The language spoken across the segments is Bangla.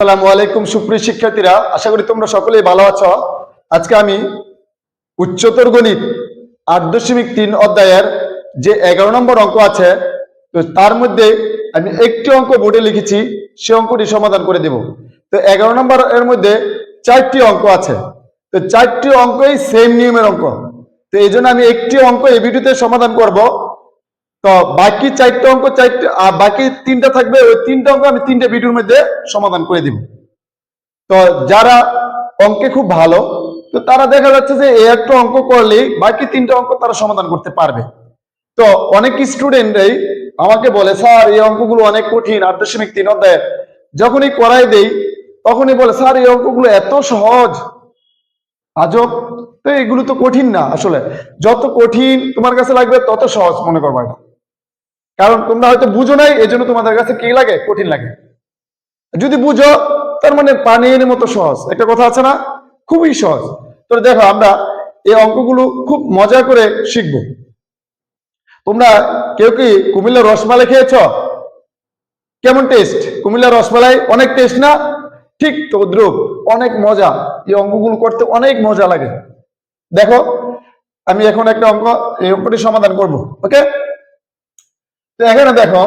আসসালামু আলাইকুম সুপ্রিয় শিক্ষার্থীরা, আশা করি তোমরা সকলেই ভালো আছো। আজকে আমি উচ্চতর গণিত 8.3 অধ্যায়ের যে 11 নম্বর অঙ্ক আছে, তো তার মধ্যে আমি একটি অঙ্ক বোর্ডে লিখেছি, সে অঙ্কটি সমাধান করে দেব। তো 11 নম্বর এর মধ্যে 4টি অঙ্ক আছে, তো 4টি অঙ্কই সেম নিয়মের অঙ্ক। তো এই জন্য আমি একটি অঙ্ক এই ভিডিওতে সমাধান করব। তো বাকি 4টা অঙ্ক বাকি 3টা থাকবে, ওই 3টা অঙ্ক আমি 3টে ভিডিওর মধ্যে সমাধান করে দিব। তো যারা অঙ্কে খুব ভালো, তো তারা দেখা যাচ্ছে যে এই একটা অঙ্ক করলেই বাকি 3টা অঙ্ক তারা সমাধান করতে পারবে। তো অনেক স্টুডেন্টরাই আমাকে বলে, স্যার এই অঙ্কগুলো অনেক কঠিন, 8.3 অধ্যায়। যখনই করাই দেই তখনই বলে, স্যার এই অঙ্কগুলো এত সহজ। আজব! তো এগুলো তো কঠিন না, আসলে যত কঠিন তোমার কাছে লাগবে তত সহজ মনে করবা এটা। কারণ তোমরা হয়তো বুঝো নাই, এই জন্য তোমাদের কাছে কি লাগে, কঠিন লাগে। যদি বুঝো তার মানে পানির মতো সহজ, একটা কথা আছে না, খুবই সহজ। তো দেখো, আমরা এই অঙ্কগুলো খুব মজা করে শিখব। তোমরা কেউ কি কুমিল্লার রসমালাই খেয়েছ? কেমন টেস্ট? কুমিল্লার রসমালাই অনেক টেস্ট না? ঠিক তদ্রুপ অনেক মজা, এই অঙ্কগুলো করতে অনেক মজা লাগে। দেখো, আমি এখন একটা অঙ্ক, এই অঙ্কটি সমাধান করব। ওকে, তো এখানে দেখো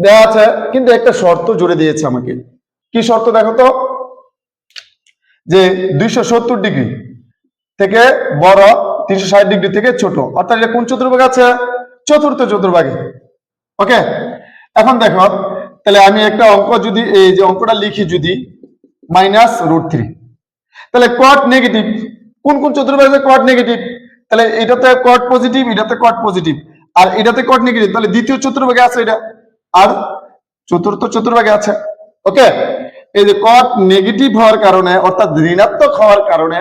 দেওয়া আছে, কিন্তু একটা শর্ত জুড়ে দিয়েছে আমাকে। কি শর্ত দেখো তো, যে 270 ডিগ্রি থেকে বড়, 360 ডিগ্রি থেকে ছোট, অর্থাৎ এটা কোন চতুর্ভাগে আছে? চতুর্থ চতুর্ভাগে। ওকে, এখন দেখো, তাহলে আমি একটা অঙ্ক যদি এই যে অঙ্কটা লিখি, যদি -√3, তাহলে কট নেগেটিভ কোন কোন চতুর্ভাগে কট নেগেটিভ? তাহলে এটাতে কট পজিটিভ, এটাতে কট পজিটিভ, আর এটাতে কট নেগেটিভ, তাহলে দ্বিতীয় চতুর্ভাগে আছে এটা, আর চতুর্থ চতুর্ভাগে আছে। ওকে, এই যে কট নেগেটিভ হওয়ার কারণে, অর্থাৎ ঋণাত্মক হওয়ার কারণে,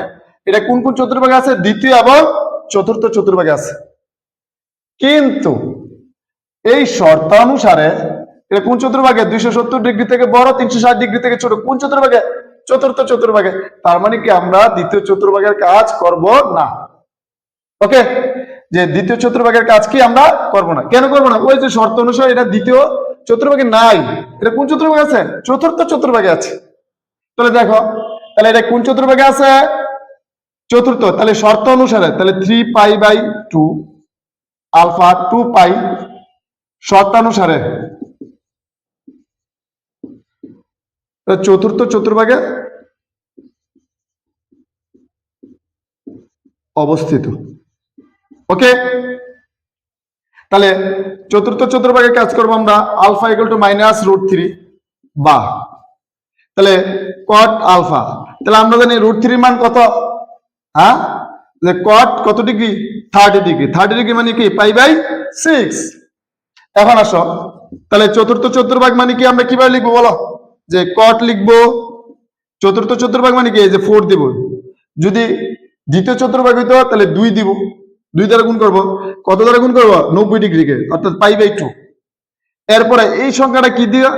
এটা কোন কোন চতুর্ভাগে আছে? দ্বিতীয় এবং চতুর্থ চতুর্ভাগে আছে। কিন্তু এই শর্তানুসারে এটা কোন চতুর্ভাগে? 270 ডিগ্রি থেকে বড়, 360 ডিগ্রি থেকে ছোট, কোন চতুর্ভাগে? চতুর্থ চতুর্ভাগে। তার মানে কি আমরা দ্বিতীয় চতুর্ভাগের কাজ করব না। ওকে, যে দ্বিতীয় চতুর্ভাগের কাজ কি আমরা করব না। কেন করব না? ওই যে শর্ত অনুসারে এটা দ্বিতীয় চতুর্ভাগে নাই, এটা কোন চতুর্ভাগে আছে? চতুর্থ চতুর্ভাগে আছে। তাহলে দেখো, তাহলে এটা কোন চতুর্ভাগে আছে? চতুর্থ। তাহলে শর্ত অনুসারে তাহলে 3π/2 আলফা 2π, শর্তানুসারে চতুর্থ চতুর্ভাগে অবস্থিত। ওকে, তাহলে চতুর্থ চতুর্ভাগে কাজ করবো আমরা আলফা =−√3 বা, তাহলে কট আলফা, তাহলে আমরা জানি √3 মান কত? হ্যাঁ, যে কট কত ডিগ্রি? 30 ডিগ্রি। 30 ডিগ্রি মানে কি? π/6। এখন আসো, তাহলে চতুর্থ চতুর্ভাগ মানে কি আমরা কিভাবে লিখবো বলো? যে কট লিখবো, চতুর্থ চতুর্ভাগ মানে কি? এই যে 4 দিব। যদি দ্বিতীয় চতুর্ভাগ হইতো তাহলে 2 দিব, 2 দ্বারা গুণ করব। কত দ্বারা গুণ করব? 90 ডিগ্রিকে, অর্থাৎ π/2। এরপরে এই সংখ্যাটা কি দিয়ে?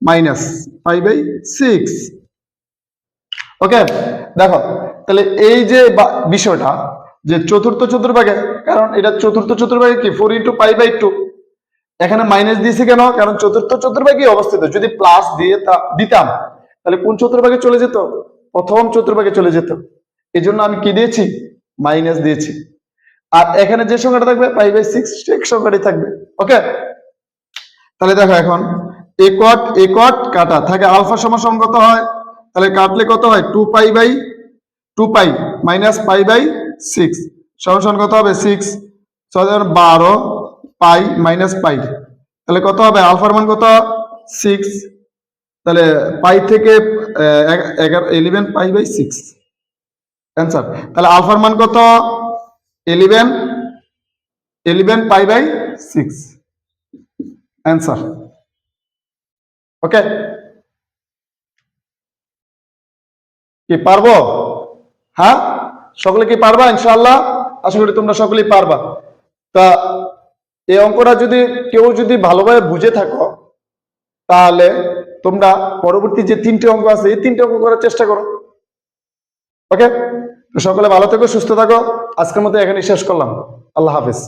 -π/6। ওকে, দেখো, তাহলে এই যে বিষয়টা, যে চতুর্থ চতুর্ভাগে, কারণ এটা চতুর্থ চতুর্ভাগে কি 4 × π/2, এখানে মাইনাস দিয়েছি কেন? কারণ চতুর্থ চতুর্ভাগে অবস্থিত। যদি প্লাস দিয়ে দিতাম তাহলে কোন চতুর্ভাগে চলে যেত? প্রথম চতুর্ভাগে চলে যেত। এই জন্য আমি কি দিয়েছি? মাইনাস দিয়েছি। আর এখানে যে সংখ্যাটা থাকবে π/6, ঠিক সংখ্যাটি থাকবে। ওকে, তাহলে দেখো, এখন এ কট কাটা থাকে, আলফা সমান কত হয়? তাহলে কাটলে কত হয়? 2π/2π -π/6 সমান কত হবে? 6 12 পাই মাইনাস পাই, তাহলে কত হবে? আলফার মান কত? 6। তাহলে পাই থেকে 11π/6 অ্যান্সার। তাহলে আলফার মান কত? 11π/6 অ্যান্সার। ওকে, কি পারবো? হ্যাঁ, সকলে কি পারবা? ইনশাআল্লাহ আশা করি তোমরা সকলেই পারবা। তা এই অঙ্কটা যদি কেউ ভালোভাবে বুঝে থাকো, তাহলে তোমরা পরবর্তী যে 3টে অঙ্ক আছে, এই 3টে অঙ্ক করার চেষ্টা করো। ওকে, সকলে ভালো থেকো, সুস্থ থাকো। আজকের মতো এখানেই শেষ করলাম। আল্লাহ হাফেজ।